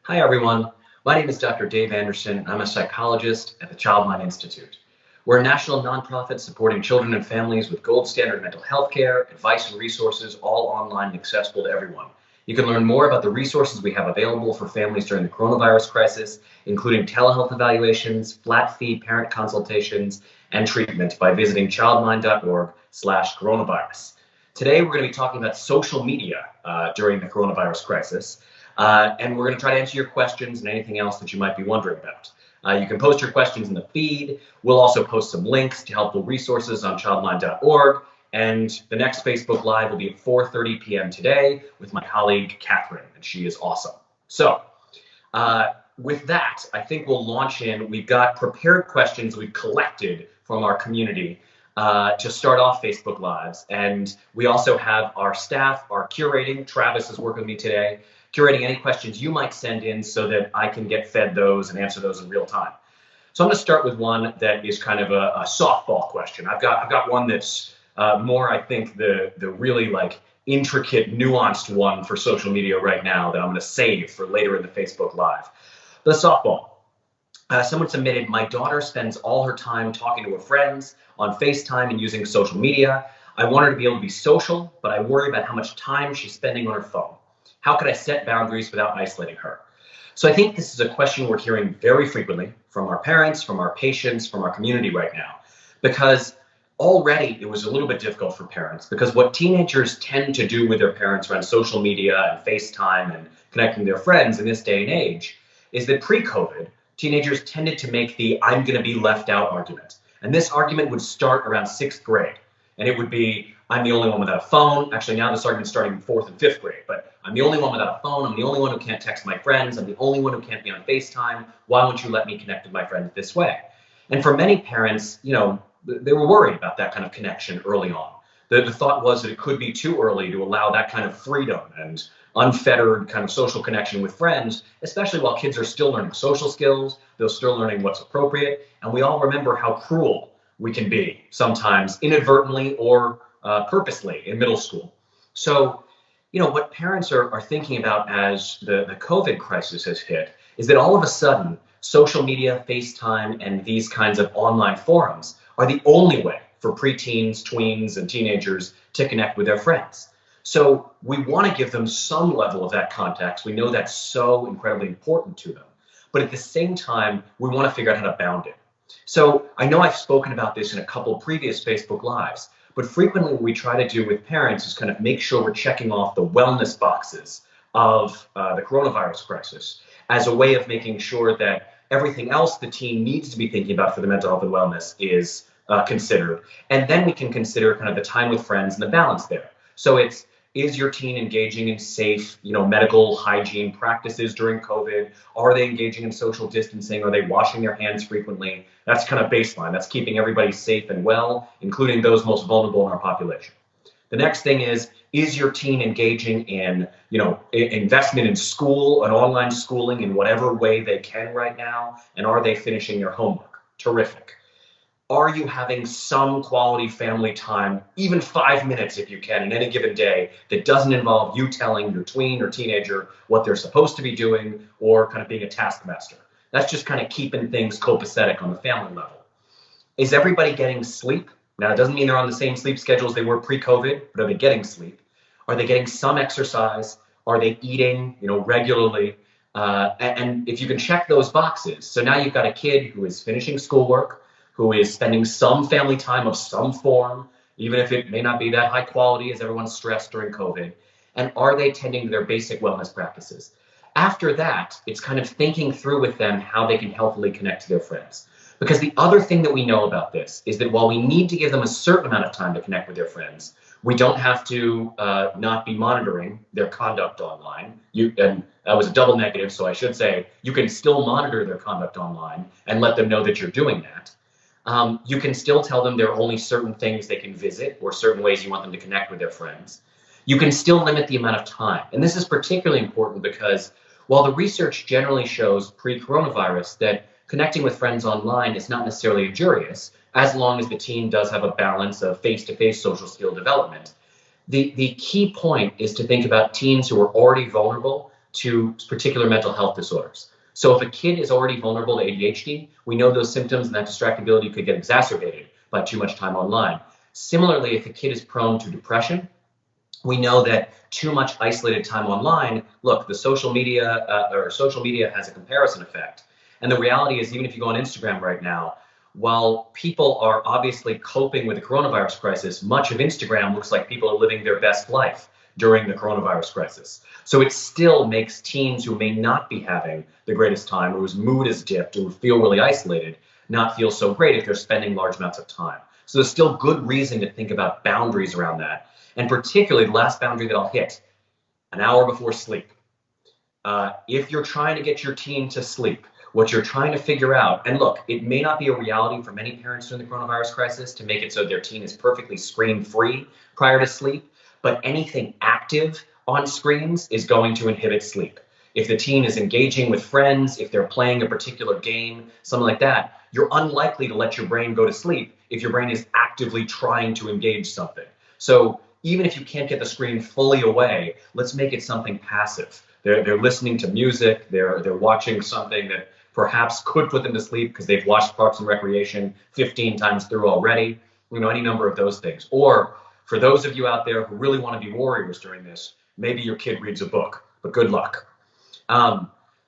Hi, everyone. My name is Dr. Dave Anderson. I'm a psychologist at the Child Mind Institute. We're a national nonprofit supporting children and families with gold standard mental health care, advice, and resources, all online and accessible to everyone. You can learn more about the resources we have available for families during the coronavirus crisis, including telehealth evaluations, flat fee parent consultations, and treatment by visiting childmind.org/coronavirus. Today, we're going to be talking about social media during the coronavirus crisis. And we're going to try to answer your questions and anything else that you might be wondering about. You can post your questions in the feed. We'll also post some links to helpful resources on childmind.org. And the next Facebook Live will be at 4:30 p.m. today with my colleague, Catherine, and she is awesome. So with that, I think we'll launch in. We've got prepared questions we've collected from our community to start off Facebook Lives. And we also have our staff, our curating. Travis is working with me today, curating any questions you might send in so that I can get fed those and answer those in real time. So I'm going to start with one that is kind of a softball question. I've got one that's more, I think, the really like intricate, nuanced one for social media right now that I'm going to save for later in the Facebook Live. The softball. Someone submitted, my daughter spends all her time talking to her friends on FaceTime and using social media. I want her to be able to be social, but I worry about how much time she's spending on her phone. How could I set boundaries without isolating her? So I think this is a question we're hearing very frequently from our parents, from our patients, from our community right now, because already it was a little bit difficult for parents because what teenagers tend to do with their parents around social media and FaceTime and connecting with their friends in this day and age is that pre-COVID, teenagers tended to make the I'm going to be left out argument. And this argument would start around 6th grade. And it would be, I'm the only one without a phone. Actually, now this argument's starting in 4th and 5th grade, but I'm the only one without a phone. I'm the only one who can't text my friends. I'm the only one who can't be on FaceTime. Why won't you let me connect with my friends this way? And for many parents, you know, they were worried about that kind of connection early on. The thought was that it could be too early to allow that kind of freedom and unfettered kind of social connection with friends, especially while kids are still learning social skills, they're still learning what's appropriate. And we all remember how cruel we can be sometimes inadvertently or purposely in middle school. So, you know, what parents are thinking about as the COVID crisis has hit is that all of a sudden, social media, FaceTime, and these kinds of online forums are the only way for preteens, tweens, and teenagers to connect with their friends. So we want to give them some level of that context. We know that's so incredibly important to them. But at the same time, we want to figure out how to bound it. So I know I've spoken about this in a couple previous Facebook Lives, but frequently what we try to do with parents is kind of make sure we're checking off the wellness boxes of the coronavirus crisis as a way of making sure that everything else the teen needs to be thinking about for the mental health and wellness is considered. And then we can consider kind of the time with friends and the balance there. So is your teen engaging in safe, medical hygiene practices during COVID? Are they engaging in social distancing? Are they washing their hands frequently? That's kind of baseline. That's keeping everybody safe and well, including those most vulnerable in our population. The next thing is your teen engaging in, investment in school and online schooling in whatever way they can right now? And are they finishing their homework? Terrific. Are you having some quality family time, even 5 minutes if you can, in any given day that doesn't involve you telling your tween or teenager what they're supposed to be doing or kind of being a taskmaster? That's just kind of keeping things copacetic on the family level. Is everybody getting sleep? Now, it doesn't mean they're on the same sleep schedule as they were pre-COVID, but are they getting sleep? Are they getting some exercise? Are they eating, regularly? And if you can check those boxes, so now you've got a kid who is finishing schoolwork, who is spending some family time of some form, even if it may not be that high quality as everyone's stressed during COVID, and are they tending to their basic wellness practices? After that, it's kind of thinking through with them how they can healthily connect to their friends. Because the other thing that we know about this is that while we need to give them a certain amount of time to connect with their friends, we don't have to not be monitoring their conduct online. And that was a double negative, so I should say you can still monitor their conduct online and let them know that you're doing that. You can still tell them there are only certain things they can visit or certain ways you want them to connect with their friends. You can still limit the amount of time. And this is particularly important because while the research generally shows pre-coronavirus that connecting with friends online is not necessarily injurious, as long as the teen does have a balance of face-to-face social skill development, the key point is to think about teens who are already vulnerable to particular mental health disorders. So if a kid is already vulnerable to ADHD, we know those symptoms and that distractibility could get exacerbated by too much time online. Similarly, if a kid is prone to depression, we know that too much isolated time online, look, the social media has a comparison effect. And the reality is, even if you go on Instagram right now, while people are obviously coping with the coronavirus crisis, much of Instagram looks like people are living their best life during the coronavirus crisis. So it still makes teens who may not be having the greatest time, or whose mood is dipped, or who feel really isolated, not feel so great if they're spending large amounts of time. So there's still good reason to think about boundaries around that. And particularly the last boundary that I'll hit, an hour before sleep. If you're trying to get your teen to sleep, what you're trying to figure out, and look, it may not be a reality for many parents during the coronavirus crisis to make it so their teen is perfectly screen-free prior to sleep, but anything active on screens is going to inhibit sleep. If the teen is engaging with friends, if they're playing a particular game, something like that, you're unlikely to let your brain go to sleep if your brain is actively trying to engage something. So even if you can't get the screen fully away, let's make it something passive. They're listening to music, they're watching something that perhaps could put them to sleep because they've watched Parks and Recreation 15 times through already, any number of those things. Or for those of you out there who really want to be warriors during this, maybe your kid reads a book, but good luck.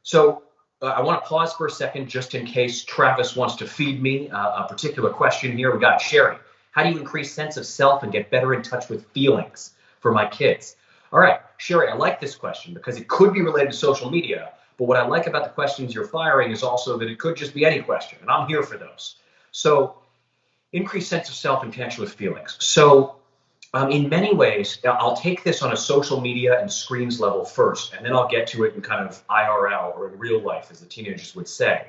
So I want to pause for a second just in case Travis wants to feed me a particular question here. We got Sherry. How do you increase sense of self and get better in touch with feelings for my kids? All right, Sherry, I like this question because it could be related to social media, but what I like about the questions you're firing is also that it could just be any question, and I'm here for those. So increase sense of self and connection with feelings. So in many ways, I'll take this on a social media and screens level first, and then I'll get to it in kind of IRL, or in real life, as the teenagers would say.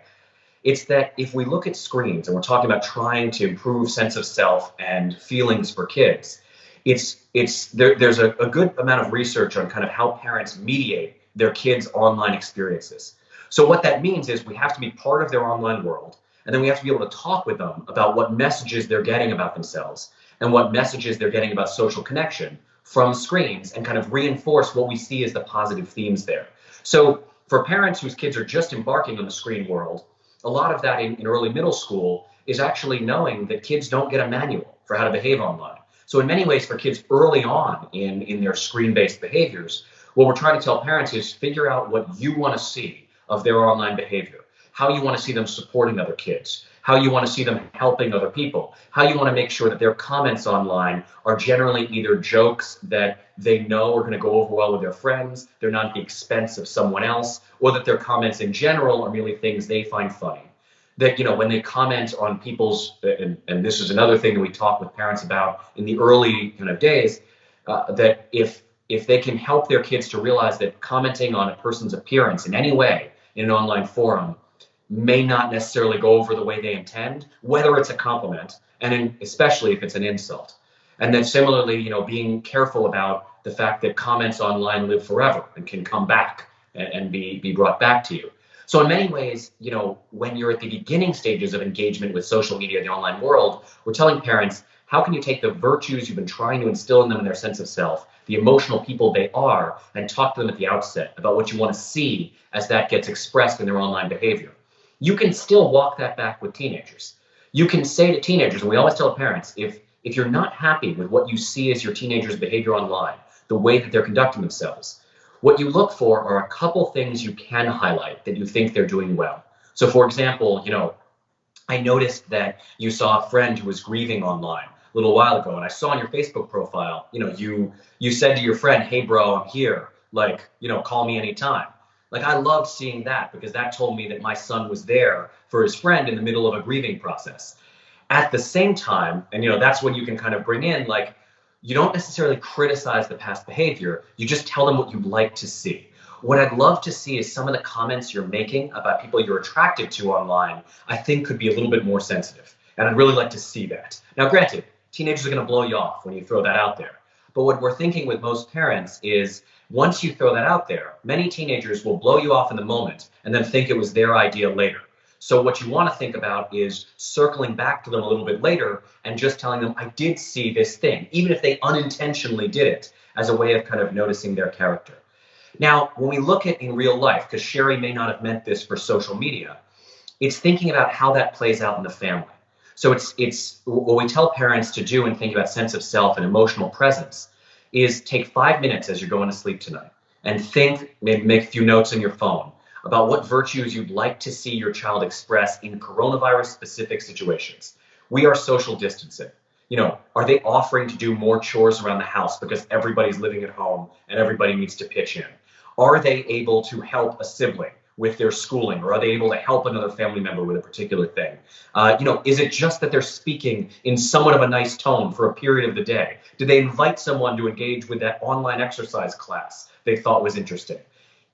It's that if we look at screens and we're talking about trying to improve sense of self and feelings for kids, there's a good amount of research on kind of how parents mediate their kids' online experiences. So what that means is we have to be part of their online world, and then we have to be able to talk with them about what messages they're getting about themselves and what messages they're getting about social connection from screens, and kind of reinforce what we see as the positive themes there. So for parents whose kids are just embarking on the screen world, a lot of that in early middle school is actually knowing that kids don't get a manual for how to behave online. So in many ways, for kids early on in their screen-based behaviors, what we're trying to tell parents is figure out what you want to see of their online behavior, how you want to see them supporting other kids, how you want to see them helping other people, how you want to make sure that their comments online are generally either jokes that they know are going to go over well with their friends, they're not at the expense of someone else, or that their comments in general are merely things they find funny. That, when they comment on people's, and this is another thing that we talk with parents about in the early kind of days, that if they can help their kids to realize that commenting on a person's appearance in any way in an online forum may not necessarily go over the way they intend, whether it's a compliment, and especially if it's an insult. And then similarly, being careful about the fact that comments online live forever and can come back and be brought back to you. So in many ways, when you're at the beginning stages of engagement with social media, the online world, we're telling parents, how can you take the virtues you've been trying to instill in them in their sense of self, the emotional people they are, and talk to them at the outset about what you want to see as that gets expressed in their online behavior. You can still walk that back with teenagers. You can say to teenagers, and we always tell parents, if you're not happy with what you see as your teenager's behavior online, the way that they're conducting themselves, what you look for are a couple things you can highlight that you think they're doing well. So for example, I noticed that you saw a friend who was grieving online a little while ago, and I saw on your Facebook profile, you said to your friend, hey bro, I'm here, call me anytime. I loved seeing that because that told me that my son was there for his friend in the middle of a grieving process. At the same time, and that's when you can kind of bring in, you don't necessarily criticize the past behavior, you just tell them what you'd like to see. What I'd love to see is some of the comments you're making about people you're attracted to online, I think could be a little bit more sensitive. And I'd really like to see that. Now, granted, teenagers are going to blow you off when you throw that out there. But what we're thinking with most parents is once you throw that out there, many teenagers will blow you off in the moment and then think it was their idea later. So what you want to think about is circling back to them a little bit later and just telling them, I did see this thing, even if they unintentionally did it, as a way of kind of noticing their character. Now, when we look at in real life, because Sherry may not have meant this for social media, it's thinking about how that plays out in the family. So it's what we tell parents to do and think about sense of self and emotional presence is take 5 minutes as you're going to sleep tonight and think, maybe make a few notes on your phone about what virtues you'd like to see your child express in coronavirus specific situations. We are social distancing. Are they offering to do more chores around the house because everybody's living at home and everybody needs to pitch in? Are they able to help a sibling with their schooling, or are they able to help another family member with a particular thing? Is it just that they're speaking in somewhat of a nice tone for a period of the day? Did they invite someone to engage with that online exercise class they thought was interesting?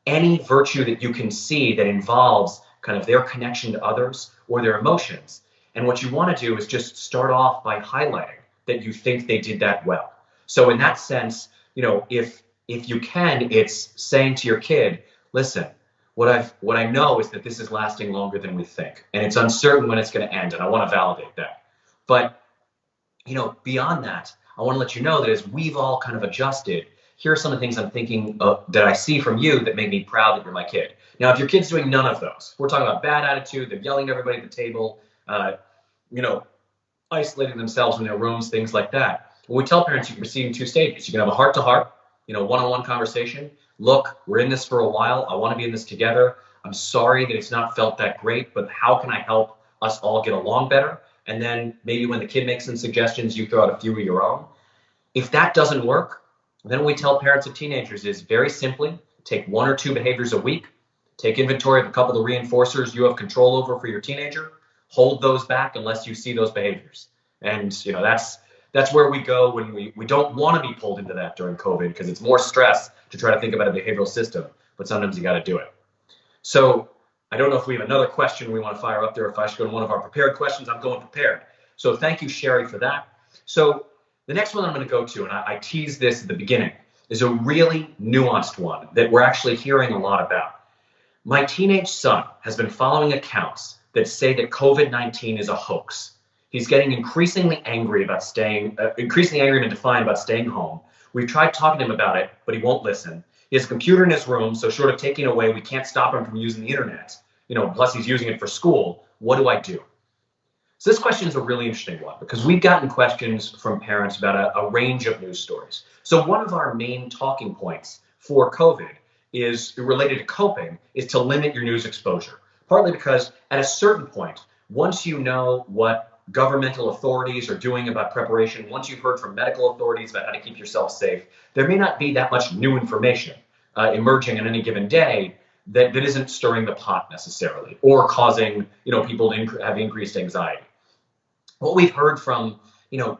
Any virtue that you can see that involves kind of their connection to others or their emotions. And what you want to do is just start off by highlighting that you think they did that well. So in that sense, if you can, it's saying to your kid, listen, what I know is that this is lasting longer than we think, and it's uncertain when it's going to end, and I want to validate that. But beyond that, I want to let you know that as we've all kind of adjusted, here are some of the things I'm thinking that I see from you that make me proud that you're my kid. Now, if your kid's doing none of those, we're talking about bad attitude, they're yelling at everybody at the table, isolating themselves in their rooms, things like that. When we tell parents, you can proceed in 2 stages. You can have a heart-to-heart, one-on-one conversation. Look, we're in this for a while. I want to be in this together. I'm sorry that it's not felt that great, but how can I help us all get along better? And then maybe when the kid makes some suggestions, you throw out a few of your own. If that doesn't work, then what we tell parents of teenagers is very simply take 1 or 2 behaviors a week, take inventory of a couple of reinforcers you have control over for your teenager, hold those back unless you see those behaviors. And that's where we go when we don't want to be pulled into that during COVID, because it's more stress to try to think about a behavioral system, but sometimes you got to do it. So I don't know if we have another question we want to fire up there. If I should go to one of our prepared questions, I'm going prepared. So thank you, Sherry, for that. So the next one I'm going to go to, and I teased this at the beginning, is a really nuanced one that we're actually hearing a lot about. My teenage son has been following accounts that say that COVID-19 is a hoax. He's getting increasingly angry and defiant about staying home. We've tried talking to him about it, but he won't listen. He has a computer in his room, so short of taking it away, we can't stop him from using the internet. Plus he's using it for school. What do I do? So this question is a really interesting one, because we've gotten questions from parents about a range of news stories. So one of our main talking points for COVID is related to coping, is to limit your news exposure. Partly because at a certain point, once you know what governmental authorities are doing about preparation, once you've heard from medical authorities about how to keep yourself safe, there may not be that much new information emerging on any given day that isn't stirring the pot necessarily, or causing people to have increased anxiety. What we've heard from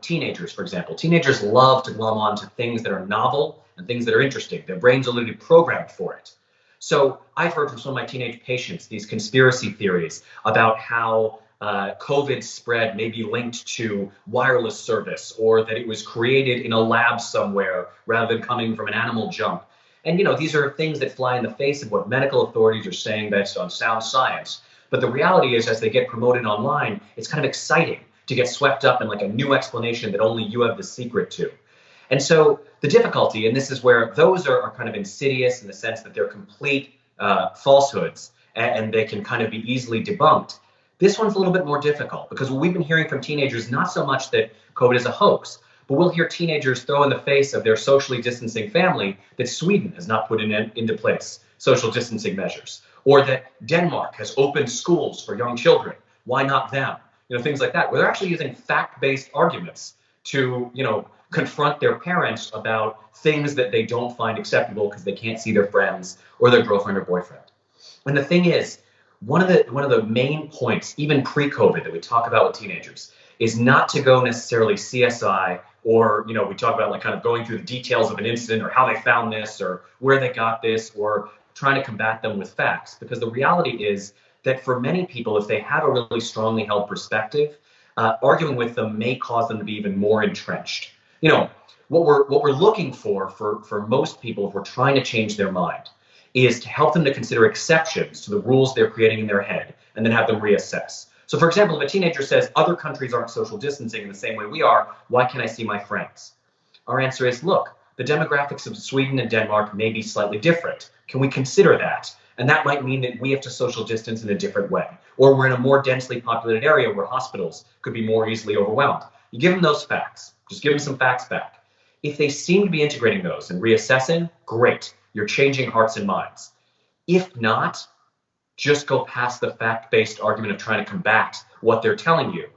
teenagers, for example, teenagers love to glom on to things that are novel and things that are interesting. Their brains are literally programmed for it. So I've heard from some of my teenage patients these conspiracy theories about how COVID spread may be linked to wireless service, or that it was created in a lab somewhere rather than coming from an animal jump. And these are things that fly in the face of what medical authorities are saying based on sound science. But the reality is, as they get promoted online, it's kind of exciting to get swept up in like a new explanation that only you have the secret to. And so the difficulty, and this is where those are kind of insidious in the sense that they're complete falsehoods, and they can kind of be easily debunked. This one's a little bit more difficult, because what we've been hearing from teenagers, not so much that COVID is a hoax, but we'll hear teenagers throw in the face of their socially distancing family that Sweden has not put into place social distancing measures, or that Denmark has opened schools for young children. Why not them? Things like that, where they're actually using fact-based arguments to, confront their parents about things that they don't find acceptable because they can't see their friends or their girlfriend or boyfriend. And the thing is, one of the main points, even pre-COVID, that we talk about with teenagers is not to go necessarily CSI, or, we talk about like kind of going through the details of an incident or how they found this or where they got this, or trying to combat them with facts. Because the reality is that for many people, if they have a really strongly held perspective, arguing with them may cause them to be even more entrenched. What we're looking for most people, if we're trying to change their mind, is to help them to consider exceptions to the rules they're creating in their head, and then have them reassess. So for example, if a teenager says other countries aren't social distancing in the same way we are, why can't I see my friends? Our answer is, look, The demographics of Sweden and Denmark may be slightly different. Can we consider that? And that might mean that we have to social distance in a different way. Or we're in a more densely populated area where hospitals could be more easily overwhelmed. You give them those facts. Just give them some facts back. If they seem to be integrating those and reassessing, great. You're changing hearts and minds. If not, just go past the fact-based argument of trying to combat what they're telling you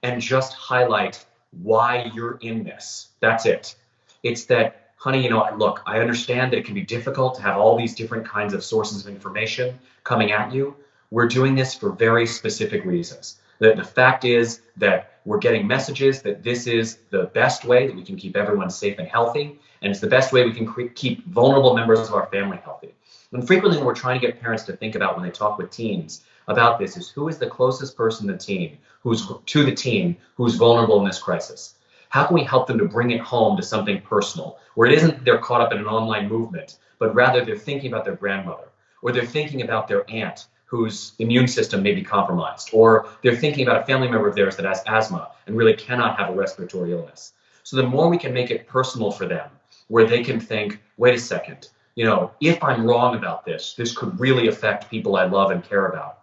and just highlight why you're in this. That's it. It's that, honey, look, I understand that it can be difficult to have all these different kinds of sources of information coming at you. We're doing this for very specific reasons. The fact is that we're getting messages that this is the best way that we can keep everyone safe and healthy, and it's the best way we can keep vulnerable members of our family healthy. And frequently when we're trying to get parents to think about when they talk with teens about this is who is the closest person to the teen who's vulnerable in this crisis? How can we help them to bring it home to something personal, where it isn't they're caught up in an online movement, but rather they're thinking about their grandmother, or they're thinking about their aunt whose immune system may be compromised, or they're thinking about a family member of theirs that has asthma and really cannot have a respiratory illness. So the more we can make it personal for them, where they can think, wait a second, if I'm wrong about this could really affect people I love and care about.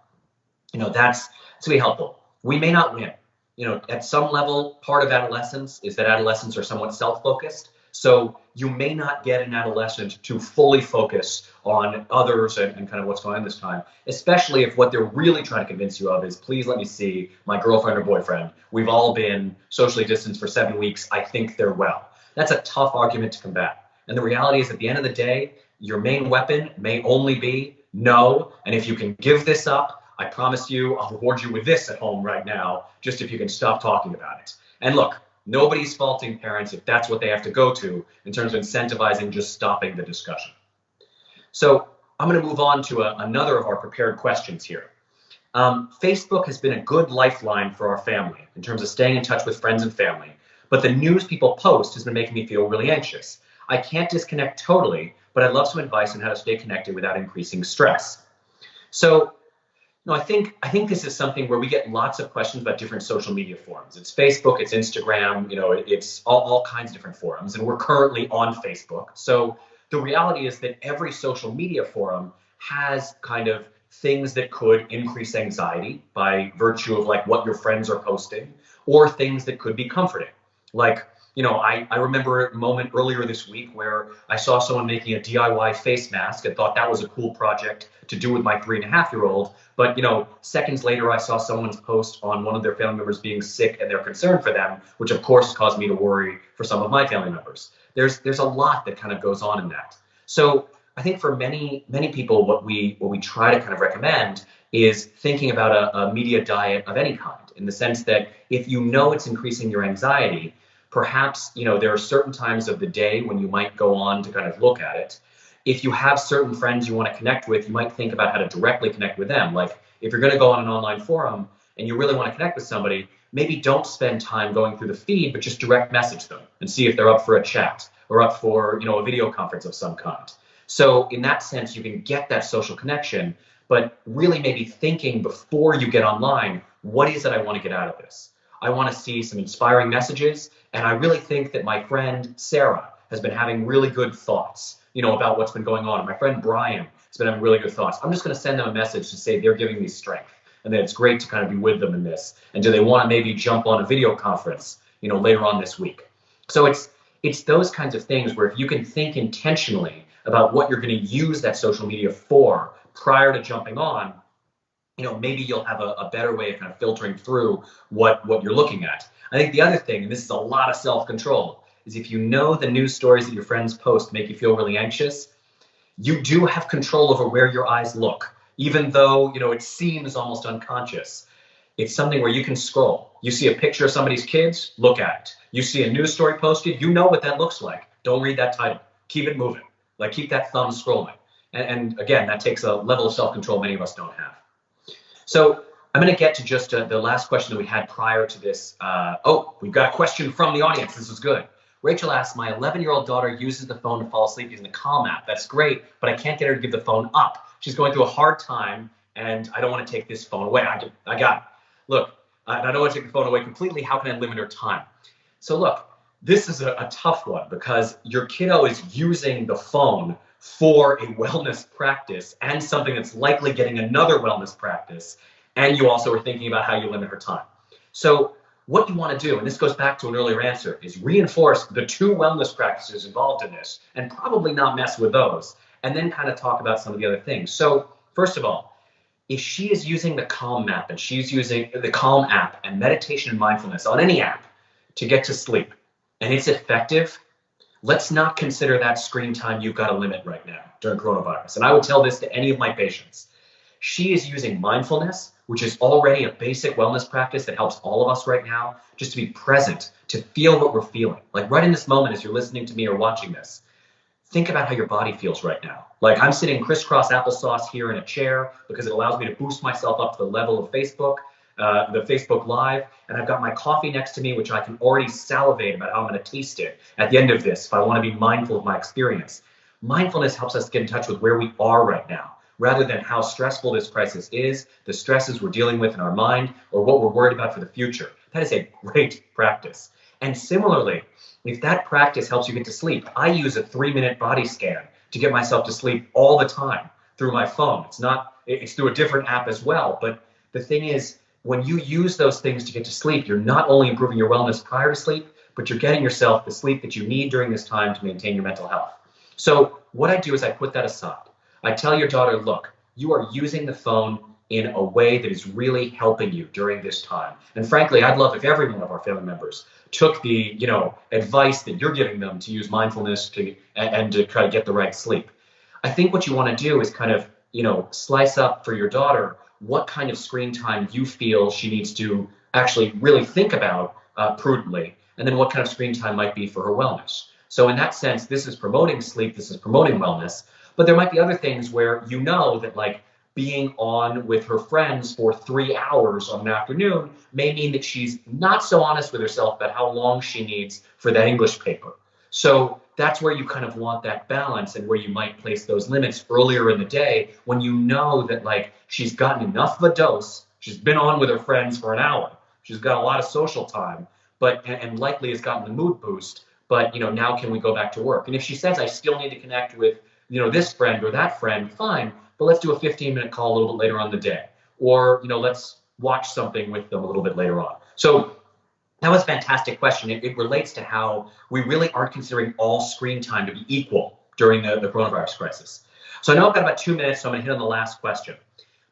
That's going to be helpful. We may not win. At some level, part of adolescence is that adolescents are somewhat self-focused. So you may not get an adolescent to fully focus on others and kind of what's going on this time, especially if what they're really trying to convince you of is, please let me see my girlfriend or boyfriend. We've all been socially distanced for 7 weeks. I think they're well. That's a tough argument to combat. And the reality is, at the end of the day, your main weapon may only be no. And if you can give this up, I promise you, I'll reward you with this at home right now, just if you can stop talking about it. And look, nobody's faulting parents if that's what they have to go to in terms of incentivizing just stopping the discussion. So I'm going to move on to another of our prepared questions here. Facebook has been a good lifeline for our family in terms of staying in touch with friends and family, but the news people post has been making me feel really anxious. I can't disconnect totally, but I'd love some advice on how to stay connected without increasing stress. So I think this is something where we get lots of questions about different social media forums. It's Facebook, it's Instagram, it's all kinds of different forums, and we're currently on Facebook. So the reality is that every social media forum has kind of things that could increase anxiety by virtue of like what your friends are posting, or things that could be comforting. Like, I remember a moment earlier this week where I saw someone making a DIY face mask and thought that was a cool project to do with my 3.5-year-old. But, seconds later, I saw someone's post on one of their family members being sick and they're concerned for them, which of course caused me to worry for some of my family members. There's a lot that kind of goes on in that. So I think for many people, what we try to kind of recommend is thinking about a media diet of any kind, in the sense that if it's increasing your anxiety, perhaps, there are certain times of the day when you might go on to kind of look at it. If you have certain friends you want to connect with, you might think about how to directly connect with them. Like if you're going to go on an online forum and you really want to connect with somebody, maybe don't spend time going through the feed, but just direct message them and see if they're up for a chat or up for, a video conference of some kind. So in that sense, you can get that social connection, but really maybe thinking before you get online, what is it I want to get out of this? I want to see some inspiring messages. And I really think that my friend Sarah has been having really good thoughts, about what's been going on. And my friend Brian has been having really good thoughts. I'm just going to send them a message to say they're giving me strength and that it's great to kind of be with them in this. And do they want to maybe jump on a video conference, later on this week? So it's those kinds of things where if you can think intentionally about what you're going to use that social media for prior to jumping on, maybe you'll have a better way of kind of filtering through what you're looking at. I think the other thing, and this is a lot of self-control, is if the news stories that your friends post make you feel really anxious, you do have control over where your eyes look, even though, it seems almost unconscious. It's something where you can scroll. You see a picture of somebody's kids, look at it. You see a news story posted, you know what that looks like. Don't read that title. Keep it moving. Like keep that thumb scrolling. And again, that takes a level of self-control many of us don't have. So I'm going to get to just the last question that we had prior to this. We've got a question from the audience. This is good. Rachel asks, my 11-year-old daughter uses the phone to fall asleep using the Calm app. That's great, but I can't get her to give the phone up. She's going through a hard time, and I don't want to take this phone away. I got it. Look, I don't want to take the phone away completely. How can I limit her time? So look, This is a tough one because your kiddo is using the phone for a wellness practice and something that's likely getting another wellness practice. And you also are thinking about how you limit her time. So what you want to do, and this goes back to an earlier answer, is reinforce the two wellness practices involved in this and probably not mess with those. And then kind of talk about some of the other things. So first of all, if she is using the Calm app and she's using the Calm app and meditation and mindfulness on any app to get to sleep, and it's effective, let's not consider that screen time you've got to limit right now during coronavirus. And I would tell this to any of my patients. She is using mindfulness, which is already a basic wellness practice that helps all of us right now, just to be present, to feel what we're feeling. Like right in this moment as you're listening to me or watching this, think about how your body feels right now. Like I'm sitting crisscross applesauce here in a chair because it allows me to boost myself up to the level of Facebook, the Facebook Live, and I've got my coffee next to me, which I can already salivate about how I'm going to taste it at the end of this if I want to be mindful of my experience. Mindfulness helps us get in touch with where we are right now, rather than how stressful this crisis is, the stresses we're dealing with in our mind, or what we're worried about for the future. That is a great practice. And similarly, if that practice helps you get to sleep, I use a 3-minute body scan to get myself to sleep all the time through my phone. It's through a different app as well. But the thing is, when you use those things to get to sleep, you're not only improving your wellness prior to sleep, but you're getting yourself the sleep that you need during this time to maintain your mental health. So what I do is I put that aside. I tell your daughter, look, you are using the phone in a way that is really helping you during this time. And frankly, I'd love if every one of our family members took the, advice that you're giving them to use mindfulness and to try to get the right sleep. I think what you want to do is kind of, slice up for your daughter what kind of screen time you feel she needs to actually really think about prudently, and then what kind of screen time might be for her wellness. So in that sense, this is promoting sleep, this is promoting wellness, but there might be other things where that like being on with her friends for 3 hours on an afternoon may mean that she's not so honest with herself about how long she needs for that English paper. So that's where you kind of want that balance and where you might place those limits earlier in the day when you know that like she's gotten enough of a dose, she's been on with her friends for an hour, she's got a lot of social time, and likely has gotten the mood boost, but now can we go back to work? And if she says I still need to connect with this friend or that friend, fine, but let's do a 15-minute call a little bit later on in the day. Or, let's watch something with them a little bit later on. So that was a fantastic question. It relates to how we really aren't considering all screen time to be equal during the coronavirus crisis. So I know I've got about 2 minutes, so I'm going to hit on the last question.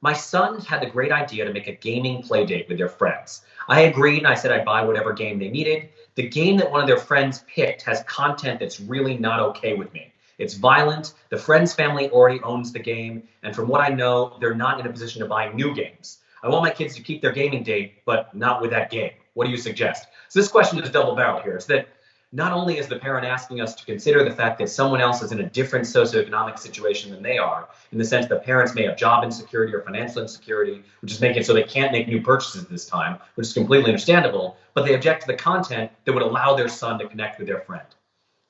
My son had the great idea to make a gaming play date with their friends. I agreed and I said I'd buy whatever game they needed. The game that one of their friends picked has content that's really not okay with me. It's violent. The friend's family already owns the game. And from what I know, they're not in a position to buy new games. I want my kids to keep their gaming date, but not with that game. What do you suggest? So this question is double-barreled here. It's that not only is the parent asking us to consider the fact that someone else is in a different socioeconomic situation than they are, in the sense that parents may have job insecurity or financial insecurity, which is making it so they can't make new purchases at this time, which is completely understandable, but they object to the content that would allow their son to connect with their friend.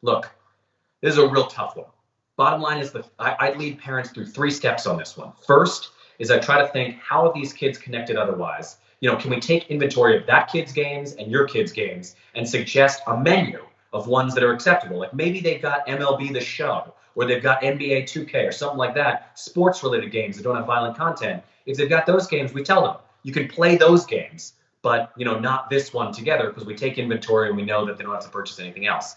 Look, this is a real tough one. Bottom line is I lead parents through 3 steps on this one. First is I try to think, how are these kids connected otherwise? Can we take inventory of that kid's games and your kid's games and suggest a menu of ones that are acceptable? Like maybe they've got MLB The Show, or they've got NBA 2K or something like that, sports-related games that don't have violent content. If they've got those games, we tell them, you can play those games, but not this one together, because we take inventory and we know that they don't have to purchase anything else.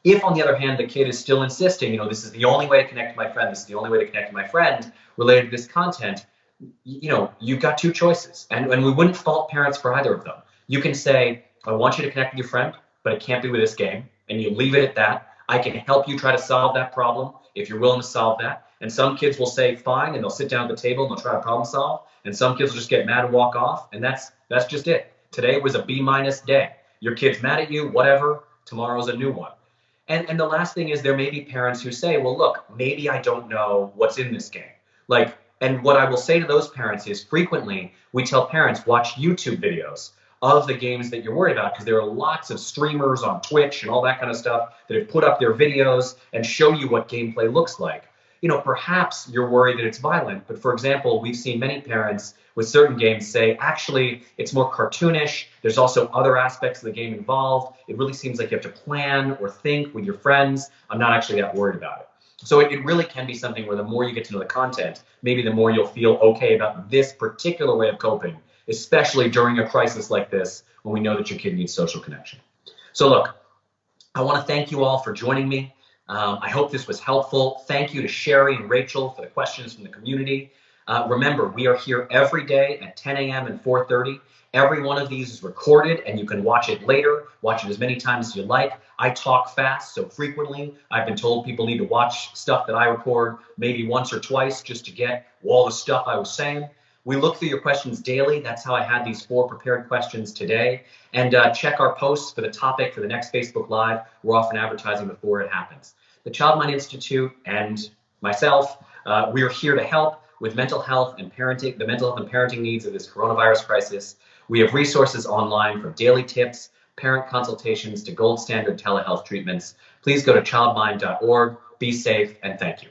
If, on the other hand, the kid is still insisting, this is the only way to connect to my friend, this is the only way to connect to my friend related to this content, you've got 2 choices. And we wouldn't fault parents for either of them. You can say, I want you to connect with your friend, but it can't be with this game. And you leave it at that. I can help you try to solve that problem if you're willing to solve that. And some kids will say, fine, and they'll sit down at the table and they'll try to problem solve. And some kids will just get mad and walk off. And that's just it. Today was a B- day. Your kid's mad at you, whatever. Tomorrow's a new one. And the last thing is there may be parents who say, well, look, maybe I don't know what's in this game. And what I will say to those parents is frequently we tell parents, watch YouTube videos of the games that you're worried about, because there are lots of streamers on Twitch and all that kind of stuff that have put up their videos and show you what gameplay looks like. perhaps you're worried that it's violent. But for example, we've seen many parents with certain games say, actually, it's more cartoonish. There's also other aspects of the game involved. It really seems like you have to plan or think with your friends. I'm not actually that worried about it. So it really can be something where the more you get to know the content, maybe the more you'll feel okay about this particular way of coping, especially during a crisis like this when we know that your kid needs social connection. So look, I want to thank you all for joining me. I hope this was helpful. Thank you to Sherry and Rachel for the questions from the community. Remember, we are here every day at 10 a.m. and 4:30. Every one of these is recorded, and you can watch it later, watch it as many times as you like. I talk fast, so frequently I've been told people need to watch stuff that I record maybe once or twice just to get all the stuff I was saying. We look through your questions daily. That's how I had these 4 prepared questions today. And check our posts for the topic for the next Facebook Live. We're often advertising before it happens. The Child Mind Institute and myself, we are here to help with mental health and parenting, the mental health and parenting needs of this coronavirus crisis. We have resources online from daily tips, parent consultations to gold standard telehealth treatments. Please go to childmind.org. Be safe, and thank you.